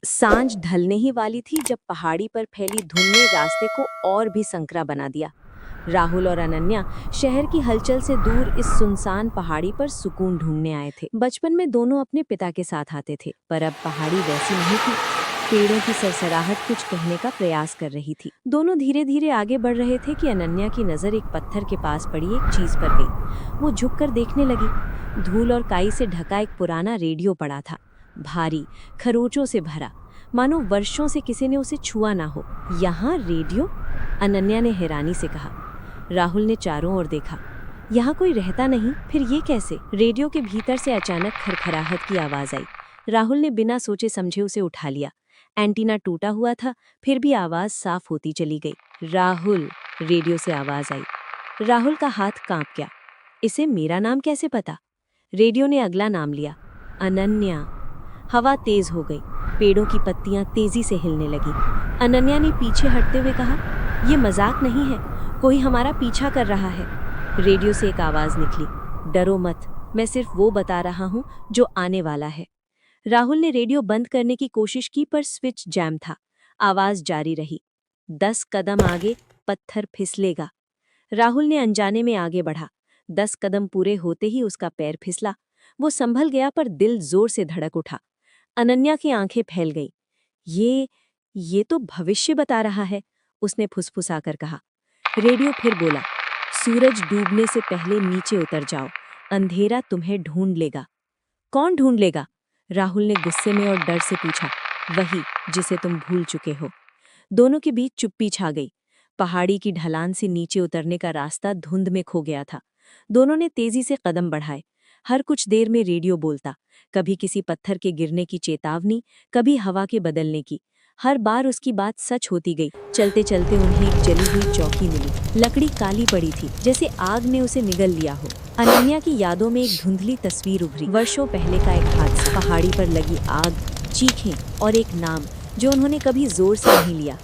सांझ ढलने ही वाली थी जब पहाड़ी पर फैली धुंध ने रास्ते को और भी संकरा बना दिया। राहुल और अनन्या शहर की हलचल से दूर इस सुनसान पहाड़ी पर सुकून ढूंढने आए थे। बचपन में दोनों अपने पिता के साथ आते थे, पर अब पहाड़ी वैसी नहीं थी। पेड़ों की सरसराहट कुछ कहने का प्रयास कर रही थी। दोनों धीरे धीरे आगे बढ़ रहे थे कि अनन्या की नजर एक पत्थर के पास पड़ी एक चीज पर गई। वो झुककर देखने लगी। धूल और काई से ढका एक पुराना रेडियो पड़ा था, भारी, खरोचों से भरा, मानो वर्षों से किसी ने उसे छुआ ना हो। यहाँ रेडियो? अनन्या ने हैरानी से कहा। राहुल ने चारों ओर देखा। यहाँ कोई रहता नहीं, फिर ये कैसे? रेडियो के भीतर से अचानक खरखराहट की आवाज आई। राहुल ने बिना सोचे समझे उसे उठा लिया। एंटीना टूटा हुआ था, फिर भी आवाज साफ होती चली गई। राहुल, रेडियो से आवाज आई। राहुल का हाथ कांप गया। इसे मेरा नाम कैसे पता? रेडियो ने अगला नाम लिया, अनन्या। हवा तेज हो गई, पेड़ों की पत्तियां तेजी से हिलने लगी। अनन्या ने पीछे हटते हुए कहा, यह मजाक नहीं है, कोई हमारा पीछा कर रहा है। रेडियो से एक आवाज निकली, डरो मत, मैं सिर्फ वो बता रहा हूँ जो आने वाला है। राहुल ने रेडियो बंद करने की कोशिश की, पर स्विच जैम था। आवाज जारी रही, 10 कदम आगे पत्थर फिसलेगा। राहुल ने अनजाने में आगे बढ़ा। 10 कदम पूरे होते ही उसका पैर फिसला। वो संभल गया, पर दिल जोर से धड़क उठा। अनन्या की आंखें फैल गई। ये तो भविष्य बता रहा है, उसने फुसफुसाकर कहा। रेडियो फिर बोला, सूरज डूबने से पहले नीचे उतर जाओ, अंधेरा तुम्हें ढूंढ लेगा। कौन ढूंढ लेगा? राहुल ने गुस्से में और डर से पूछा। वही जिसे तुम भूल चुके हो। दोनों के बीच चुप्पी छा गई। पहाड़ी की ढलान से नीचे उतरने का रास्ता धुंध में खो गया था। दोनों ने तेजी से कदम बढ़ाए। हर कुछ देर में रेडियो बोलता, कभी किसी पत्थर के गिरने की चेतावनी, कभी हवा के बदलने की। हर बार उसकी बात सच होती गई। चलते चलते उन्हें एक जली हुई चौकी मिली। लकड़ी काली पड़ी थी, जैसे आग ने उसे निगल लिया हो। अनन्या की यादों में एक धुंधली तस्वीर उभरी। वर्षों पहले का एक हादसा, पहाड़ी पर लगी आग, चीखें और एक नाम जो उन्होंने कभी जोर से नहीं लिया।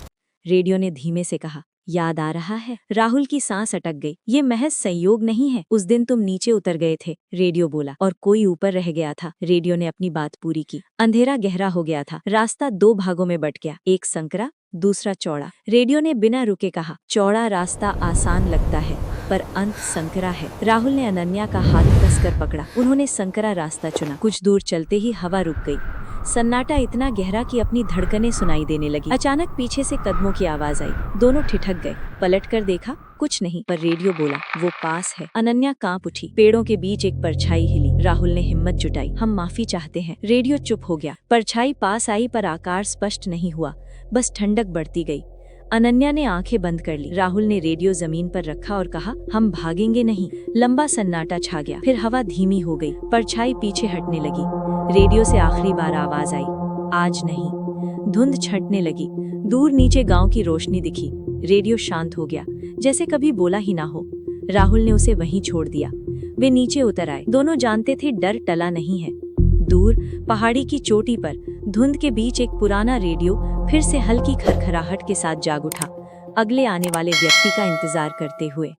रेडियो ने धीमे से कहा, याद आ रहा है? राहुल की सांस अटक गई। ये महज संयोग नहीं है, उस दिन तुम नीचे उतर गए थे, रेडियो बोला, और कोई ऊपर रह गया था। रेडियो ने अपनी बात पूरी की। अंधेरा गहरा हो गया था, रास्ता 2 भागों में बट गया, एक संकरा, दूसरा चौड़ा। रेडियो ने बिना रुके कहा, चौड़ा रास्ता आसान लगता है, पर अंत संकरा है। राहुल ने अनन्या का हाथ कसकर पकड़ा। उन्होंने संकरा रास्ता चुना। कुछ दूर चलते ही हवा रुक गई। सन्नाटा इतना गहरा कि अपनी धड़कनें सुनाई देने लगी। अचानक पीछे से कदमों की आवाज आई। दोनों ठिठक गए। पलटकर देखा, कुछ नहीं, पर रेडियो बोला, वो पास है। अनन्या कांप उठी। पेड़ों के बीच एक परछाई हिली। राहुल ने हिम्मत जुटाई, हम माफी चाहते हैं। रेडियो चुप हो गया। परछाई पास आई, पर आकार स्पष्ट नहीं हुआ, बस ठंडक बढ़ती गई। अनन्या ने आंखें बंद कर ली। राहुल ने रेडियो जमीन पर रखा और कहा, हम भागेंगे नहीं। लंबा सन्नाटा छा गया। फिर हवा धीमी हो गई, परछाई पीछे हटने लगी। रेडियो से आखिरी बार आवाज आई, आज नहीं। धुंध छंटने लगी। दूर नीचे गांव की रोशनी दिखी। रेडियो शांत हो गया, जैसे कभी बोला ही ना हो। राहुल ने उसे वहीं छोड़ दिया। वे नीचे उतर आए। दोनों जानते थे डर टला नहीं है। दूर पहाड़ी की चोटी पर धुंध के बीच एक पुराना रेडियो फिर से हल्की खरखराहट के साथ जाग उठा, अगले आने वाले व्यक्ति का इंतजार करते हुए।